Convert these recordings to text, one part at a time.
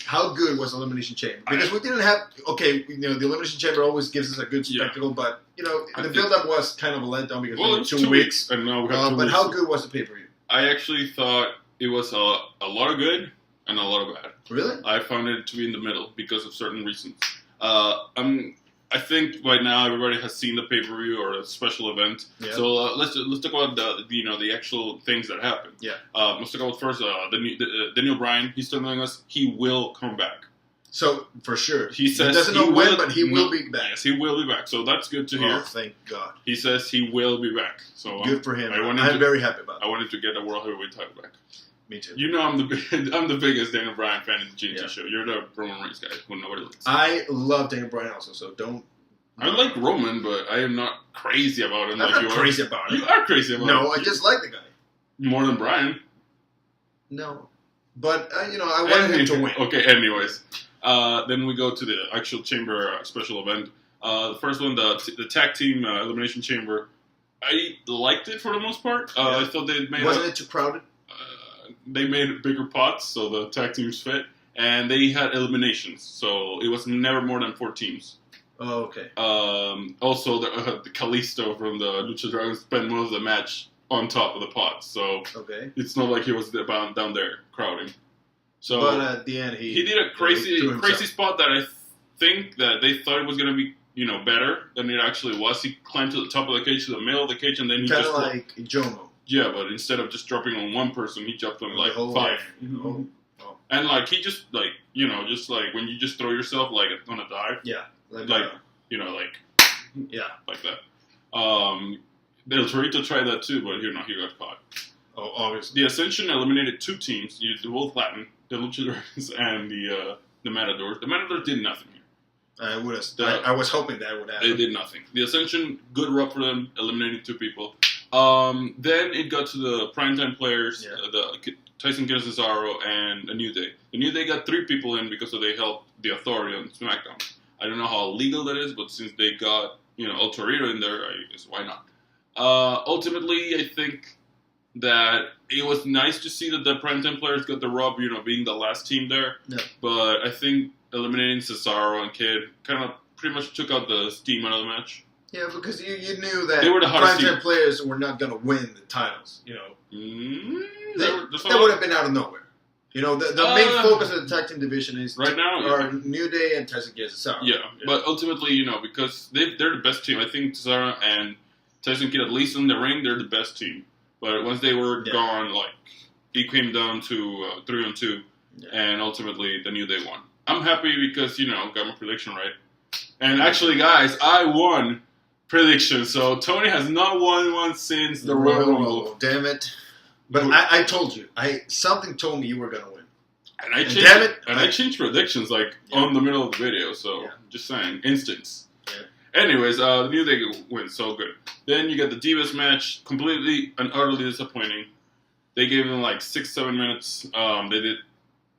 How good was Elimination Chamber? Because we didn't have, the Elimination Chamber always gives us a good spectacle, but, the build-up was kind of a letdown because we had 2 weeks. And now we have 2 but weeks. how good was the pay-per-view? I actually thought it was a lot of good and a lot of bad. Really? I found it to be in the middle because of certain reasons. I think right now everybody has seen the pay-per-view or a special event. Yeah. So let's talk about the actual things that happened. Yeah. Let's talk about first Daniel Bryan. He's telling us he will come back. So for sure, he says doesn't know when, but he will be back. Yes, he will be back. So that's good to hear. Oh, thank God. He says he will be back. So good for him. I'm very happy about that. I wanted to get the World Heavyweight title back. Me too. You know I'm the biggest Daniel Bryan fan in the GNT show. You're the Roman Reigns guy who nobody likes. I love Daniel Bryan also, so don't. I like Roman, but I am not crazy about him. I'm not crazy about him. You are crazy about him. No, I just like the guy. More than Bryan. No. But, I wanted him to win. Okay, anyways. Then we go to the actual Chamber special event. The first one, the tag team Elimination Chamber. I liked it for the most part. I thought they made Wasn't it too crowded? They made bigger pots, so the tag teams fit. And they had eliminations, so it was never more than 4 teams. Oh, okay. Also, the Kalisto from the Lucha Dragons spent most of the match on top of the pot, so it's not like he was down there crowding. So, but at the end, he did a crazy spot that I think that they thought it was going to be better than it actually was. He climbed to the top of the cage, to the middle of the cage, and then he kind just of like Jomo. Yeah, but instead of just dropping on one person, he jumped on like 5. Oh. And like he just like just like when you just throw yourself like on a dive. Yeah. Like that. Del Torito tried that too, but he got caught. Oh, obviously. The Ascension eliminated 2 teams, the both Latin, the Lucha Dragons and the Matadors. The Matadors did nothing here. I was hoping that would happen. They did nothing. The Ascension, good rub for them, eliminating 2 people. Then it got to the primetime players, the Tyson Kidd, Cesaro, and the New Day. The New Day got 3 people in because they helped the Authority on SmackDown. I don't know how legal that is, but since they got El Torito in there, I guess why not? Ultimately, I think that it was nice to see that the primetime players got the rub, being the last team there. Yeah. But I think eliminating Cesaro and Kidd kind of pretty much took out the steam out of the match. Yeah, because you knew that they were the primetime players were not going to win the titles. That would have been out of nowhere. The main focus of the tag team division is right now are New Day and Tyson Kidd. Yeah, but ultimately, because they're the best team. I think Cesaro and Tyson Kidd, at least in the ring, they're the best team. But once they were gone, like it came down to 3-on-2, and ultimately the New Day won. I'm happy because got my prediction right. And actually, guys, I won prediction. So Tony has not won one since the Royal Rumble. Damn it! But I told you, something told me you were gonna win. And I changed predictions on the middle of the video. So just saying, instincts. Yeah. Anyways, the New Day wins, so good. Then you get the Divas match, completely and utterly disappointing. They gave them 6-7 minutes. They did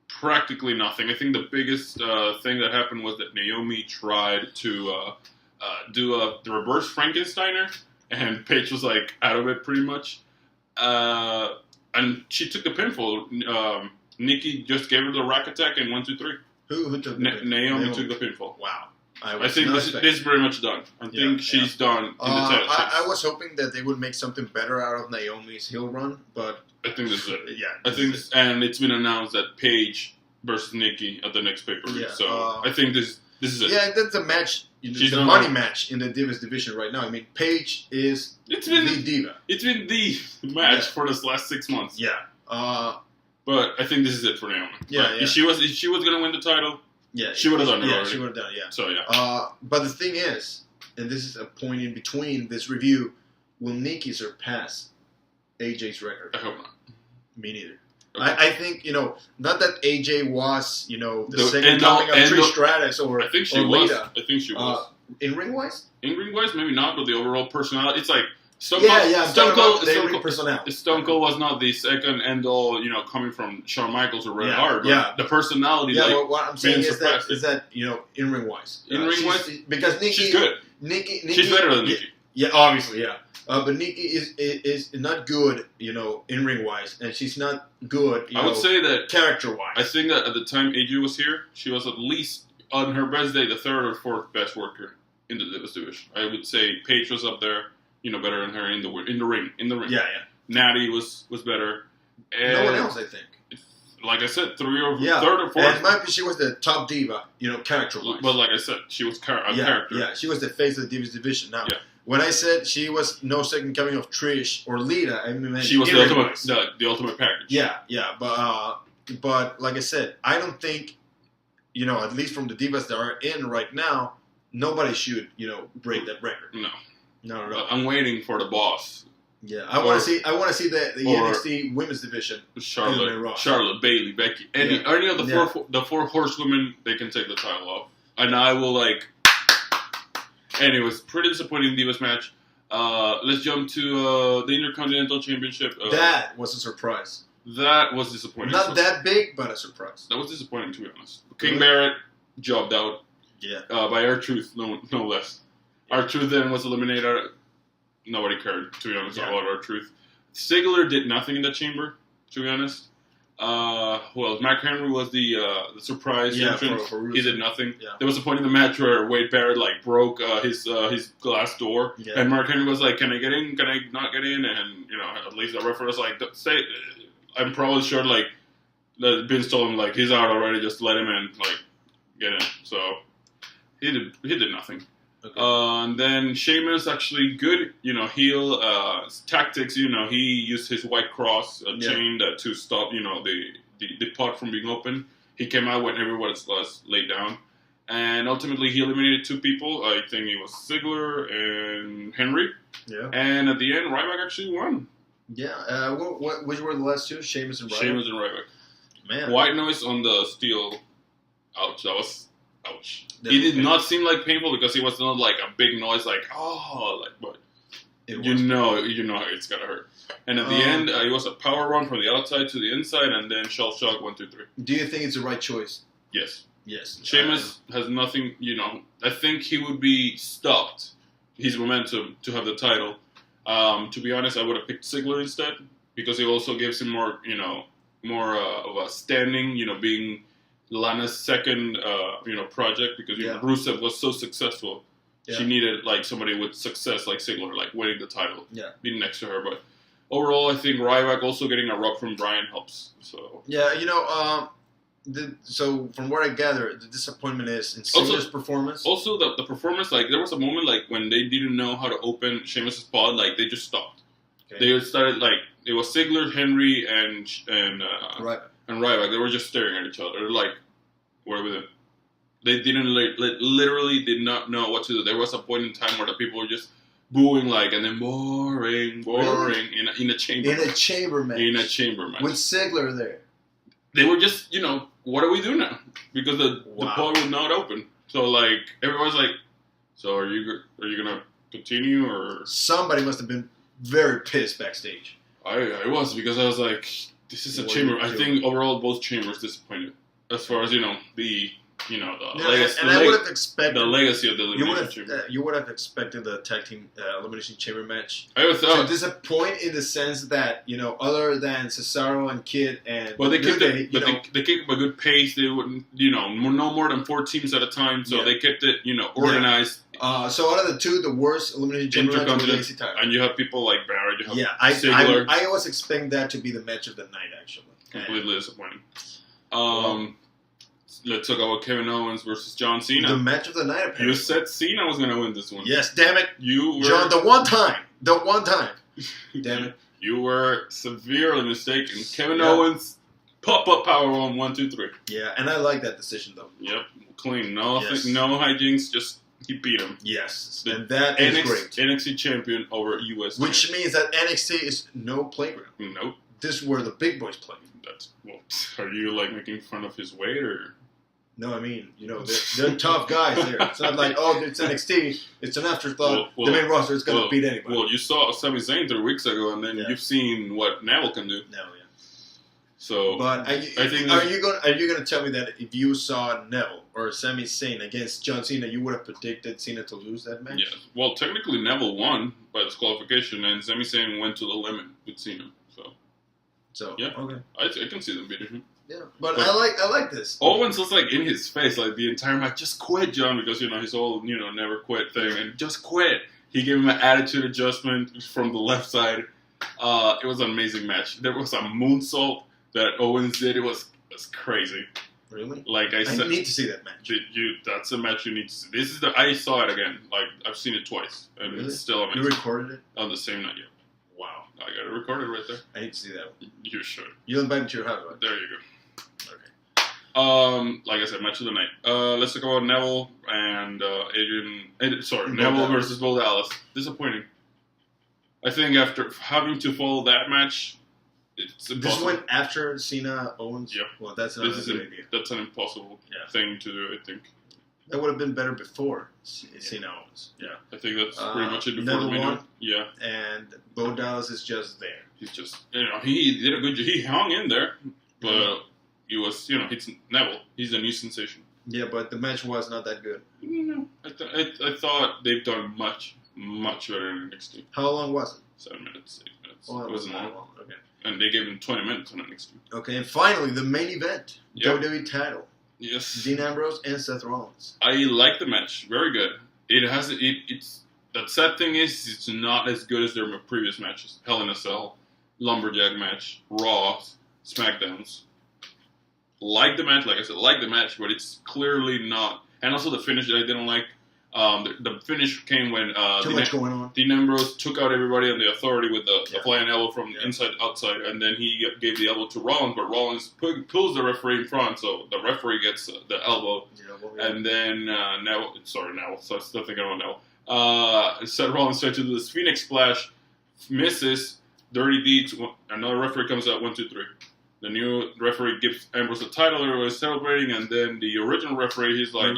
practically nothing. I think the biggest thing that happened was that Naomi tried to do the reverse Frankensteiner, and Paige was out of it pretty much. And she took the pinfall. Nikki just gave her the rack attack and 1, 2, 3. Who took the pinfall? Naomi took the pinfall. Wow. I think this is very much done. I think she's done in the title. I was hoping that they would make something better out of Naomi's heel run, but I think this is it. Yeah. I think and it's been announced that Paige versus Nikki at the next pay-per-view. So I think this is it. Yeah, that's the match. It's the money match in the Divas division right now. I mean, Paige is the diva. It's been the match for this last 6 months. Yeah. But I think this is it for Naomi. Yeah. If she was going to win the title, she would have done it already. She would have done it, So, yeah. But the thing is, and this is a point in between this review, will Nikki surpass AJ's record? I hope not. Me neither. Okay. I think, not that AJ was, the second coming of Trish Stratus or I think she was. Lita. I think she was. In ring-wise? In ring-wise, maybe not, but the overall personality. It's like Stone Cold was not the second end-all, coming from Shawn Michaels or Bret Hart. But the personality. Yeah, well, what I'm saying is that in ring-wise. In ring-wise? Because Nikki... She's good. Nikki, she's better than Nikki. Yeah, obviously, yeah. But Nikki is not good, in ring wise, and she's not good. I would say that character wise. I think that at the time AJ was here, she was at least on her best day the third or fourth best worker in the Divas division. I would say Paige was up there, better than her in the ring. Yeah, yeah. Natty was better. And no one else, I think. Like I said, third or fourth. And it might be she was the top diva, character-wise. But like I said, she was a character. Yeah, she was the face of the Divas division. Now, when I said she was no second coming of Trish or Lita, I mean she was the ultimate package. Yeah, but like I said, I don't think, at least from the Divas that are in right now, nobody should, break that record. No, not at all. I'm waiting for the boss. Yeah, I want to see the NXT women's division. Charlotte, Bayley, Becky, any of the four horsewomen, they can take the title off, and I will like. Anyways, pretty disappointing Divas match. Let's jump to the Intercontinental Championship. That was a surprise. That was disappointing. Not that big, but a surprise. That was disappointing, to be honest. King Barrett jobbed out. Yeah. By R-Truth, no less. R-Truth then was eliminated. Nobody cared, to be honest, about R-Truth. Ziggler did nothing in the chamber, to be honest. Mark Henry was the surprise entrance. He did nothing. Yeah. There was a point in the match where Wade Barrett broke his glass door, and Mark Henry was like, "Can I get in? Can I not get in?" And at least the referee was like, I'm probably sure that Vince told him he's out already, just let him in, get in. So he did nothing. Okay. And then Sheamus actually good, heel tactics. He used his white cross chain to stop, the pot from being open. He came out when everyone was laid down, and ultimately he eliminated two people. I think it was Ziggler and Henry. Yeah. And at the end, Ryback actually won. Yeah. Which were the last two? Sheamus and Ryback. Sheamus and Ryback. Man. White noise on the steel. Ouch. That was. Ouch. It did not seem painful because it was not a big noise but you know it's gonna hurt. And at the end, it was a power run from the outside to the inside, and then shell shock 1, 2, 3. Do you think it's the right choice? Yes. Yes. Sheamus has nothing. I think he would be stopped. His momentum to have the title. To be honest, I would have picked Ziggler instead because it also gives him more of a standing. Being Lana's second, project because Rusev was so successful. Yeah. She needed somebody with success like Ziggler, winning the title, being next to her. But overall, I think Ryback also getting a rub from Bryan helps. So so from what I gather, the disappointment is in Ziggler's performance. Also, the performance, there was a moment when they didn't know how to open Sheamus' pod, they just stopped. Okay. They started it was Ziggler, Henry, and Ryback. And Ryback, they were just staring at each other. They're what are we doing? They didn't literally did not know what to do. There was a point in time where the people were just booing and then boring in a chamber. In a chamber match. With Ziggler there. They were just, what do we do now? Because the pod was not open. So everyone's so are you gonna continue or? Somebody must have been very pissed backstage. I was because I was this is a chamber. I think overall both chambers disappointed as far as the legacy. And I would have expected the legacy of the Elimination Chamber. You would have expected the tag team Elimination Chamber match to disappoint in the sense that other than Cesaro and Kid and they kept a good pace. They wouldn't no more than 4 teams at a time, so they kept it organized. So out of the two, the worst Elimination Chamber match was the legacy title. And you have people like Barrett. You have Ziggler. I was expecting that to be the match of the night. Actually, completely disappointing. Let's talk about Kevin Owens versus John Cena. The match of the night, apparently. You said Cena was going to win this one. Yes, damn it. You were... John, the one time. Damn it. You were severely mistaken. Kevin Owens, pop-up powerbomb 1, 2, 3. Yeah, and I like that decision, though. Yep, clean. No hijinks, just he beat him. Yes, and that is great. NXT champion over US Which means that NXT is no playground. Nope. This is where the big boys play. Are you making fun of his weight or... No, I mean, they're tough guys here. It's not it's NXT. It's an afterthought. The main roster is going to beat anybody. Well, you saw Sami Zayn 3 weeks ago, and then you've seen what Neville can do. No, yeah. So, But I think are you gonna tell me that if you saw Neville or Sami Zayn against John Cena, you would have predicted Cena to lose that match? Yeah. Well, technically Neville won by disqualification, and Sami Zayn went to the limit with Cena. So yeah, okay. I can see them beating him. Yeah, but I like this. Owens was like in his face like the entire match. Just quit, John, because his whole never quit thing, and just quit. He gave him an attitude adjustment from the left side. It was an amazing match. There was a moonsault that Owens did. It was crazy. Really? Like I said, need to see that match. That's a match you need to see. I saw it again. Like I've seen it twice, and really? It's still amazing. You recorded it on the same night. Yeah. Wow. I got it recorded right there. I need to see that one. You should. You'll invite me to your house, right? There you go. Okay. Like I said, match of the night. Let's talk about Neville and Neville versus Bo Dallas. Disappointing. I think after having to follow that match, it's impossible. This went after Cena Owens. Yep. Well, that's not a good idea. That's an impossible thing to do. I think. That would have been better before Cena Owens. Yeah. I think that's pretty much it before Neville won. Yeah. And Bo Dallas is just there. He's just, he did a good job. He hung in there, but he was, it's Neville. He's a new sensation. Yeah, but the match was not that good. No, I thought they've done much better in NXT. How long was it? 7 minutes, 8 minutes. Oh, it wasn't long. Okay. And they gave him 20 minutes on NXT. Okay, and finally, the main event. Yep. WWE title. Yes. Dean Ambrose and Seth Rollins. I like the match. Very good. It's that sad thing is it's not as good as their previous matches. Hell in a Cell, Lumberjack match, Raw, SmackDowns. Like the match, like I said, like the match, but it's clearly not. And also the finish that I didn't like. The finish came when Too much going on. Dean Ambrose took out everybody on the Authority with the flying elbow from inside to outside, and then he gave the elbow to Rollins, but Rollins pulls the referee in front, so the referee gets the elbow, and then Neville, so I'm still thinking about Neville. Seth Rollins tried to do this Phoenix Splash, misses, Dirty Deeds, another referee comes out, 1, 2, 3. The new referee gives Ambrose the title, everybody's celebrating, and then the original referee, he's like,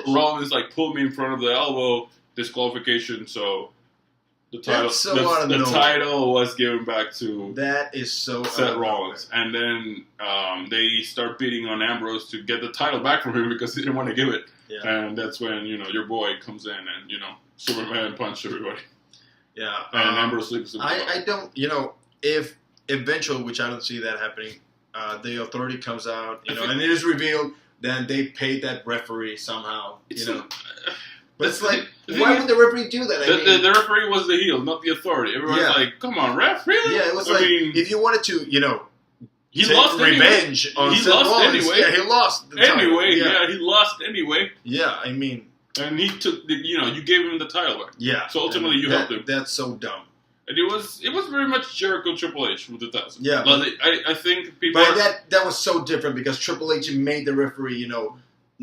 Rollins like pulled me in front of the elbow, disqualification, so the title, the title was given back to Seth Rollins, and then they start beating on Ambrose to get the title back from him because he didn't want to give it, and that's when your boy comes in and Superman punched everybody. Yeah, and Ambrose sleeps. I don't, if eventually, which I don't see that happening, the Authority comes out, and it is revealed, then they paid that referee somehow, But it's like, why would the referee do that? The referee was the heel, not the Authority. Everyone's like, come on, ref, really? Yeah, it was if you wanted to, he lost revenge anyway. on Seth Rollins. Anyway. Yeah, he lost the title. He lost anyway. Yeah, I mean. And he took, you gave him the title back. Yeah. So ultimately you helped him. That's so dumb. And it was very much Jericho Triple H from 2000. Yeah. But I think people that was so different because Triple H made the referee,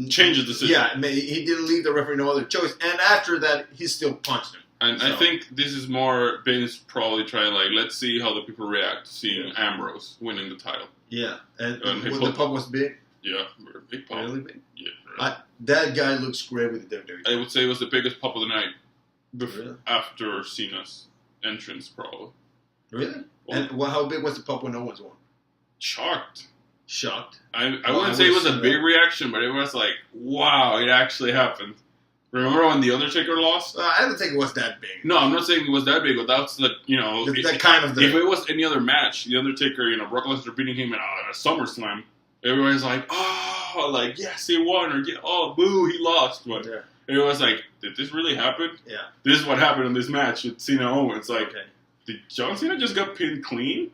change the decision. Yeah, he didn't leave the referee no other choice. And after that, he still punched him. And I think this is more Vince probably trying let's see how the people react to seeing Ambrose winning the title. Yeah. And the pub was big? Yeah, big pop. Really big? Yeah. Really. That guy looks great with the WWE. I would say it was the biggest pop of the night after Cena's entrance, probably. Really? And how big was the pop when Owens won? Shocked. I wouldn't say it was a big reaction, but it was like, wow, it actually happened. Remember when The Undertaker lost? I don't think it was that big. No, I'm not saying it was that big, but that's that kind of. If it was any other match, The Undertaker, Brock Lesnar beating him in a SummerSlam, everyone's like, oh, yes, he won, or oh, boo, he lost. But it was like, did this really happen? Yeah. This is what happened in this match with Cena Owens. Did John Cena just got pinned clean?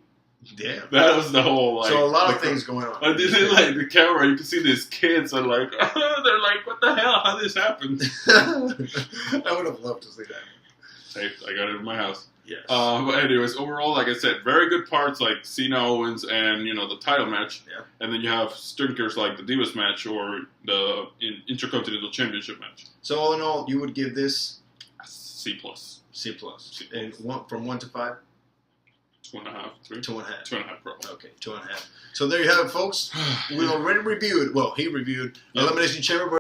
Damn. That was the whole, So a lot of things going on. This is the camera, you can see these kids are like, they're like, what the hell? How this happened? I would have loved to see that. Hey, I got it in my house. Yes. But anyways, overall, like I said, very good parts like Cena Owens and the title match. Yeah. And then you have stinkers like the Divas match or the Intercontinental Championship match. So all in all, you would give this C+. C+. And from 1 to 5? 2.5, 3? 2.5. 2.5, probably. Okay, 2.5. So there you have it, folks. We already reviewed. Well, he reviewed Elimination Chamber.